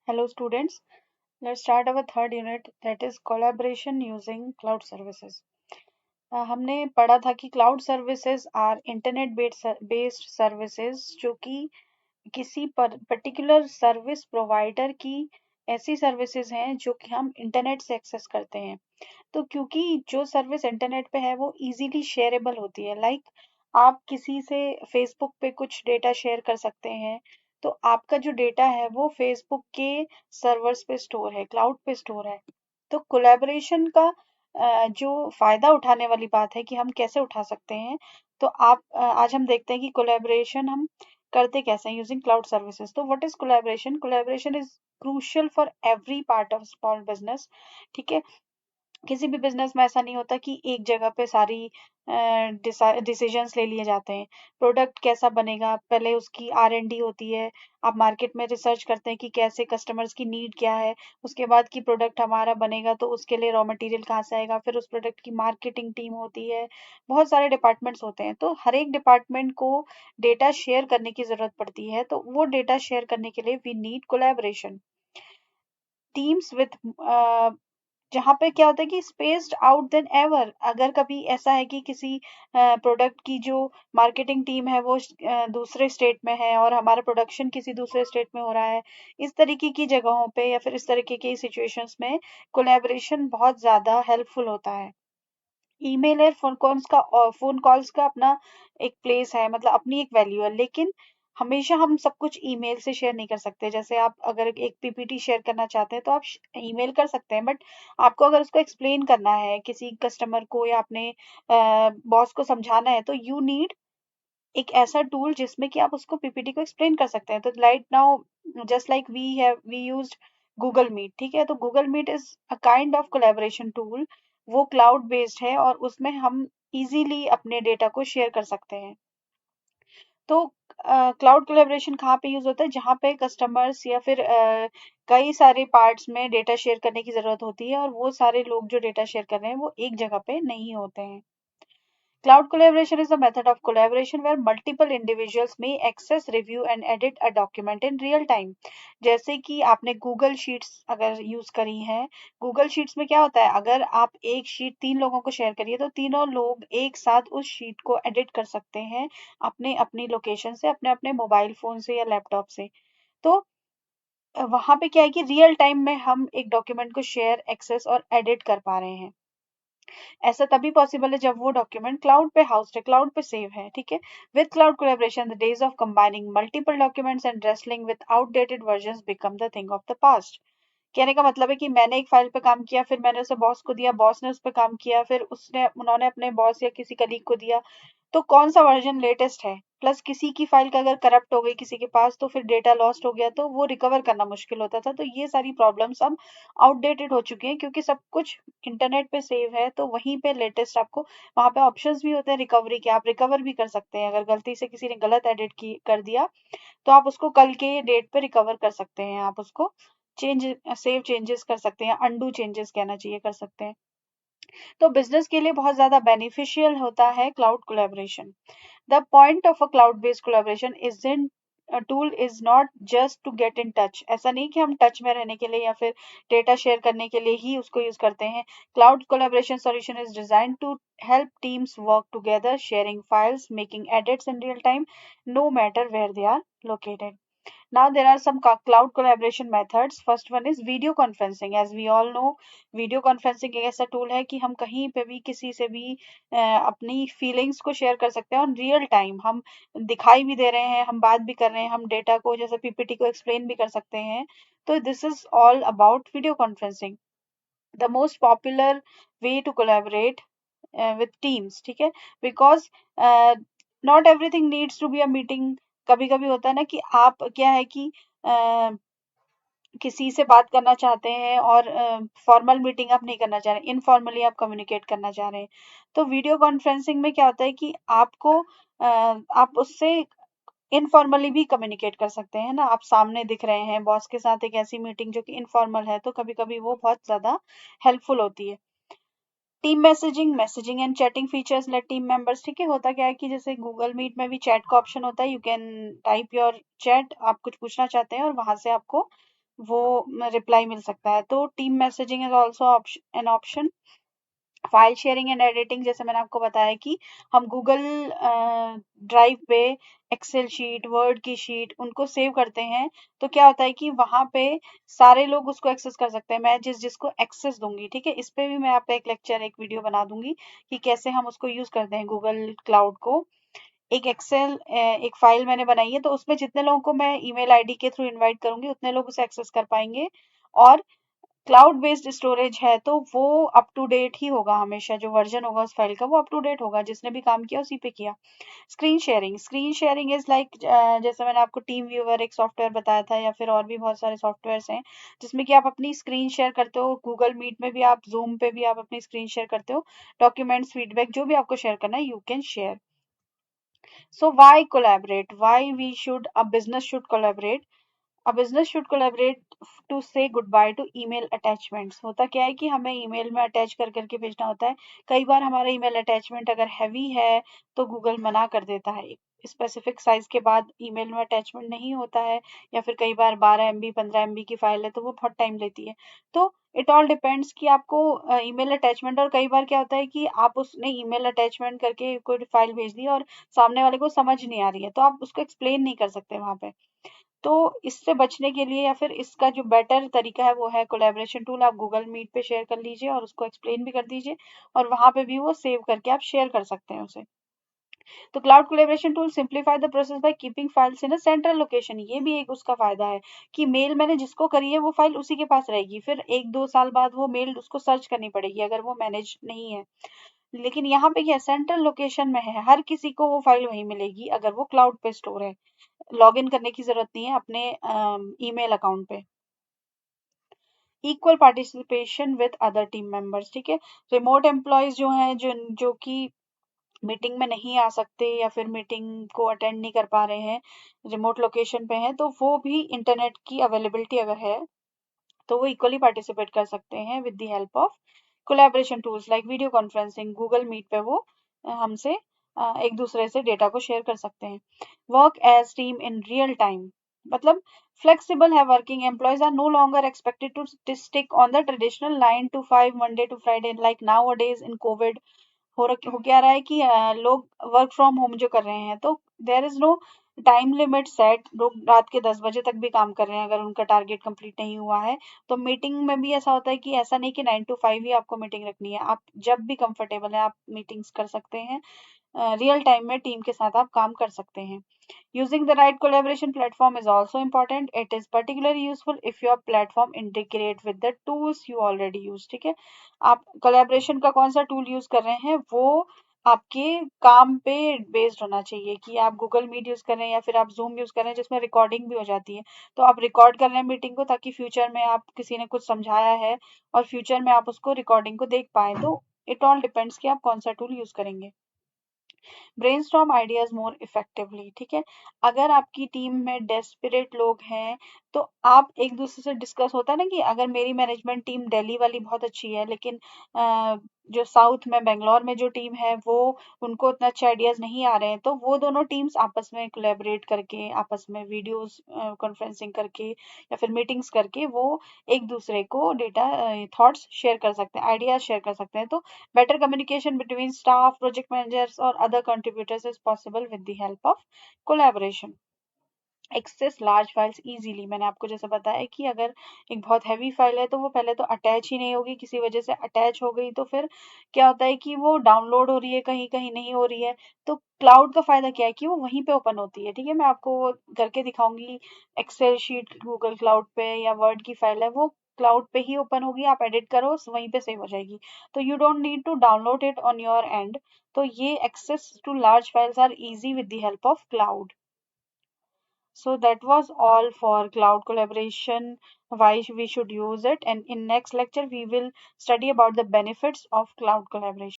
Hello students, let's start our third unit that is collaboration using cloud services. हमने पढ़ा था कि cloud services are internet based services जो कि किसी पर्टिकुलर सर्विस प्रोवाइडर की ऐसी सर्विसेज हैं जो कि हम इंटरनेट से एक्सेस करते हैं। तो क्योंकि जो सर्विस इंटरनेट पे है वो इजीली शेयरेबल होती है, लाइक आप किसी से फेसबुक पे कुछ डेटा शेयर कर सकते हैं, तो आपका जो डेटा है वो फेसबुक के सर्वर्स पे स्टोर है, क्लाउड पे स्टोर है। तो कोलैबोरेशन का जो फायदा उठाने वाली बात है कि हम कैसे उठा सकते हैं, तो आज हम देखते हैं कि कोलैबोरेशन हम करते कैसे हैं यूजिंग क्लाउड सर्विसेज। तो what is collaboration? Collaboration is crucial for every part of small business. ठीक है, किसी भी बिजनेस में ऐसा नहीं होता कि एक जगह पे सारी डिसीजंस ले लिए जाते हैं। प्रोडक्ट कैसा बनेगा, पहले उसकी R&D होती है। आप मार्केट में रिसर्च करते हैं कि कैसे कस्टमर्स की नीड क्या है, उसके बाद की प्रोडक्ट हमारा बनेगा तो उसके लिए रॉ मटेरियल कहाँ से आएगा, फिर उस प्रोडक्ट की मार्केटिंग टीम होती है। बहुत सारे डिपार्टमेंट्स होते हैं, तो हर एक डिपार्टमेंट को डेटा शेयर करने की जरूरत पड़ती है। तो वो डेटा शेयर करने के लिए we need collaboration teams with, जहाँ पे क्या होता है कि स्पेस्ड आउट देन एवर। अगर कभी ऐसा है कि किसी प्रोडक्ट की जो मार्केटिंग टीम है वो दूसरे स्टेट में है और हमारा प्रोडक्शन किसी दूसरे स्टेट में हो रहा है, इस तरीके की जगहों पे या फिर इस तरीके की सिचुएशंस में कोलैबोरेशन बहुत ज़्यादा हेल्पफुल होता है। ईमेल और फोन कॉल्स का अपना एक प्लेस है, मतलब अपनी एक वैल्यू है, लेकिन हमेशा हम सब कुछ ईमेल से शेयर नहीं कर सकते। जैसे आप अगर एक पीपीटी शेयर करना चाहते हैं तो आप ईमेल कर सकते हैं, बट आपको अगर उसको एक्सप्लेन करना है किसी कस्टमर को या अपने बॉस को समझाना है, तो यू नीड एक ऐसा टूल जिसमें कि आप उसको पीपीटी को एक्सप्लेन कर सकते हैं। तो right now just like we used Google Meet. ठीक है, तो Google Meet is a kind of collaboration tool. वो क्लाउड बेस्ड है और उसमें हम इजीली अपने डेटा को शेयर कर सकते हैं। तो क्लाउड कोलैबोरेशन कहाँ पे यूज होता है? जहाँ पे कस्टमर्स या फिर कई सारे पार्ट्स में डेटा शेयर करने की जरूरत होती है और वो सारे लोग जो डेटा शेयर कर रहे हैं वो एक जगह पे नहीं होते हैं। Cloud collaboration is a method of collaboration where multiple individuals may access, review and edit a document in real time. जैसे कि आपने Google Sheets अगर यूज करी है, Google Sheets में क्या होता है, अगर आप एक शीट 3 लोगों को शेयर करिए तो तीनों लोग एक साथ उस शीट को एडिट कर सकते हैं अपने अपनी लोकेशन से, अपने अपने मोबाइल फोन से या लैपटॉप से। तो वहां पे क्या है कि रियल टाइम में हम एक डॉक्यूमेंट को शेयर, एक्सेस और एडिट कर पा रहे हैं। ऐसा तभी पॉसिबल है जब वो डॉक्यूमेंट क्लाउड पे हाउस्ड है, क्लाउड पे सेव है। ठीक है, with cloud collaboration the days of combining multiple documents and wrestling with outdated versions become the thing of the past. कहने का मतलब है कि मैंने एक फाइल पे काम किया, फिर मैंने उसे बॉस को दिया, बॉस ने उस पे काम किया, फिर उसने उन्होंने अपने बॉस या किसी कलीग को दिया, तो कौन सा वर्जन लेटेस्ट है। प्लस किसी की फाइल का अगर करप्ट हो गई किसी के पास तो फिर डेटा लॉस्ट हो गया तो वो रिकवर करना मुश्किल होता था। तो ये सारी प्रॉब्लम्स अब आउटडेटेड हो चुकी हैं क्योंकि सब कुछ इंटरनेट पे सेव है, तो वहीं पे लेटेस्ट आपको वहां पे ऑप्शंस भी होते हैं रिकवरी के, आप रिकवर भी कर सकते हैं। अगर गलती से किसी ने गलत एडिट की कर दिया तो आप उसको कल के डेट पे रिकवर कर सकते हैं, आप उसको चेंज सेव चेंजेस कर सकते हैं, अंडू चेंजेस कहना चाहिए, कर सकते हैं। तो बिजनेस के लिए बहुत ज्यादा बेनिफिशियल होता है cloud collaboration. The point of a cloud based collaboration is in tool is not just to get in touch. ऐसा नहीं कि हम टच में रहने के लिए या फिर डेटा शेयर करने के लिए ही उसको यूज करते हैं। Cloud collaboration solution is design to help teams work together, sharing files, making edits in real time, no matter where they are located. Now there are some cloud collaboration methods. First one is video conferencing. As we all know, video conferencing एक ऐसा tool है कि हम कहीं पे भी किसी से भी अपनी फीलिंग्स को शेयर कर सकते हैं और रियल टाइम हम दिखाई भी दे रहे हैं, हम बात भी कर रहे हैं, हम डेटा को जैसे पीपीटी को एक्सप्लेन भी कर सकते हैं। तो this is all about video conferencing, the most popular way to collaborate with teams. ठीक है, because not everything needs to be a meeting. कभी कभी होता है ना कि आप क्या है कि किसी से बात करना चाहते हैं और फॉर्मल मीटिंग आप नहीं करना चाह रहे, इनफॉर्मली आप कम्युनिकेट करना चाह रहे हैं। तो वीडियो कॉन्फ्रेंसिंग में क्या होता है कि आपको आप उससे इनफॉर्मली भी कम्युनिकेट कर सकते हैं ना, आप सामने दिख रहे हैं बॉस के साथ, एक ऐसी मीटिंग जो कि इनफॉर्मल है, तो कभी कभी वो बहुत ज्यादा हेल्पफुल होती है। Team messaging and chatting features let team members. ठीक है, होता क्या है कि जैसे गूगल मीट में भी चैट का ऑप्शन होता है, you can type your chat, आप कुछ पूछना चाहते हैं और वहां से आपको वो रिप्लाई मिल सकता है। तो team messaging is also an option. File sharing and editing, जैसे मैंने आपको बताया कि हम गूगल ड्राइव पे एक्सेल शीट, वर्ड की शीट उनको सेव करते हैं, तो क्या होता है कि वहां पे सारे लोग उसको एक्सेस कर सकते हैं। मैं जिसको एक्सेस दूंगी, ठीक है, इस पे भी मैं आपको एक लेक्चर, एक वीडियो बना दूंगी कि कैसे हम उसको यूज करते हैं गूगल क्लाउड को। एक एक्सेल एक फाइल मैंने बनाई है, तो उसमें जितने लोगों को मैं ईमेल आईडी के थ्रू इनवाइट करूंगी उतने लोग उसे एक्सेस कर पाएंगे। और क्लाउड बेस्ड स्टोरेज है तो वो अप टू डेट ही होगा, हमेशा जो वर्जन होगा उस फाइल का वो अप टू डेट होगा, जिसने भी काम किया उसी पे किया। स्क्रीन शेयरिंग इज लाइक, जैसे मैंने आपको टीम व्यूअर एक सॉफ्टवेयर बताया था, या फिर और भी बहुत सारे सॉफ्टवेयर्स हैं जिसमें कि आप अपनी स्क्रीन शेयर करते हो। गूगल मीट में भी आप, जूम पे भी आप अपनी स्क्रीन शेयर करते हो। डॉक्यूमेंट्स, फीडबैक, जो भी आपको शेयर करना है, you can share. So why collaborate? Why we should, a business should collaborate? A business should collaborate to say goodbye to email attachments। होता क्या है कि हमें ईमेल में अटैच कर करके भेजना होता है। कई बार हमारा ईमेल अटैचमेंट अगर हैवी है तो गूगल मना कर देता है। स्पेसिफिक साइज के बाद ईमेल में अटैचमेंट नहीं होता है, या फिर कई बार 12 MB 15 MB की फाइल है तो वो बहुत टाइम लेती है। तो इट ऑल डिपेंड्स कि आपको ईमेल अटैचमेंट, और कई बार क्या होता है कि आप उसने ईमेल अटैचमेंट करके कोई फाइल भेज दी और सामने वाले को समझ नहीं आ रही है, तो आप उसको एक्सप्लेन नहीं कर सकते वहां पे। तो इससे बचने के लिए, या फिर इसका जो बेटर तरीका है वो है कोलैबोरेशन टूल। आप गूगल मीट पे शेयर कर लीजिए और उसको एक्सप्लेन भी कर दीजिए, और वहां पे भी वो सेव करके आप शेयर कर सकते हैं उसे। तो cloud collaboration tool simplify the process by keeping files in a central location. ये भी एक उसका फायदा है कि मेल मैंने जिसको करी है वो फाइल उसी के पास रहेगी, फिर 1-2 साल बाद वो मेल उसको सर्च करनी पड़ेगी अगर वो मैनेज नहीं है। लेकिन यहाँ पे क्या, सेंट्रल लोकेशन में है, हर किसी को वो फाइल वहीं मिलेगी अगर वो क्लाउड पे स्टोर है। लॉग इन करने की जरूरत नहीं है अपने ईमेल अकाउंट पे। Equal participation with other team members, ठीक है। रिमोट एम्प्लॉयज जो हैं, जो कि मीटिंग में नहीं आ सकते या फिर मीटिंग को अटेंड नहीं कर पा रहे हैं, रिमोट लोकेशन पे हैं, तो वो भी इंटरनेट की अवेलेबिलिटी अगर है तो वो इक्वली पार्टिसिपेट कर सकते हैं with the help of collaboration tools like video conferencing. Google Meet पे वो हमसे एक दूसरे से डेटा को शेयर कर सकते हैं। Work as team in real time, मतलब फ्लेक्सिबल है working. Employees are no longer expected to stick on the traditional 9 to 5 Monday to Friday like nowadays in COVID. हो क्या रहा है कि लोग वर्क फ्रॉम होम जो कर रहे हैं, तो there is no time limit set. लोग रात के 10 बजे तक भी काम कर रहे हैं अगर उनका टारगेट कंप्लीट नहीं हुआ है। तो मीटिंग में भी ऐसा होता है कि ऐसा नहीं कि 9 to 5 ही आपको मीटिंग रखनी है, आप जब भी कंफर्टेबल है आप मीटिंग्स कर सकते हैं। रियल टाइम में टीम के साथ आप काम कर सकते हैं। Using the right collaboration platform is also important. It is particularly useful if your platform integrate with the tools you already use, ठीक है। आप collaboration का कौन सा टूल यूज कर रहे हैं वो आपके काम पे बेस्ड होना चाहिए, कि आप गूगल मीट यूज कर रहे हैं या फिर आप जूम यूज कर रहे हैं जिसमें रिकॉर्डिंग भी हो जाती है। तो आप रिकॉर्ड कर रहे हैं मीटिंग को, ताकि फ्यूचर में आप, किसी ने कुछ समझाया है और फ्यूचर में आप उसको रिकॉर्डिंग को देख पाए। तो इट ऑल डिपेंड्स कि आप कौन सा टूल यूज करेंगे। ब्रेनस्टॉर्म आइडियाज मोर इफेक्टिवली, ठीक है। अगर आपकी टीम में डेस्परेट लोग हैं तो आप एक दूसरे से डिस्कस, होता है ना कि अगर मेरी मैनेजमेंट टीम दिल्ली वाली बहुत अच्छी है, लेकिन जो साउथ में बेंगलोर में जो टीम है वो, उनको उतना अच्छे आइडियाज नहीं आ रहे हैं, तो वो दोनों टीम्स आपस में कोलैबोरेट करके, आपस में वीडियोस कॉन्फ्रेंसिंग करके या फिर मीटिंग्स करके वो एक दूसरे को डेटा, थॉट्स शेयर कर सकते हैं, आइडियाज शेयर कर सकते हैं। तो better communication between staff, project managers, or other contributors is possible with the help of collaboration. Access large files easily, मैंने आपको जैसे बताया कि अगर एक बहुत हैवी फाइल है तो वो पहले तो अटैच ही नहीं होगी, किसी वजह से अटैच हो गई तो फिर क्या होता है कि वो डाउनलोड हो रही है, कहीं कहीं नहीं हो रही है। तो क्लाउड का फायदा क्या है कि वो वहीं पे ओपन होती है, ठीक है। मैं आपको वो करके दिखाऊंगी। एक्सेल शीट गूगल क्लाउड पे या वर्ड की फाइल है वो क्लाउड पे ही ओपन होगी, आप एडिट करो वहीं पे सेव हो जाएगी। तो you don't need to download it on your end. तो ये access to large files are easy with the help of cloud. So that was all for cloud collaboration, why we should use it. And in next lecture, we will study about the benefits of cloud collaboration.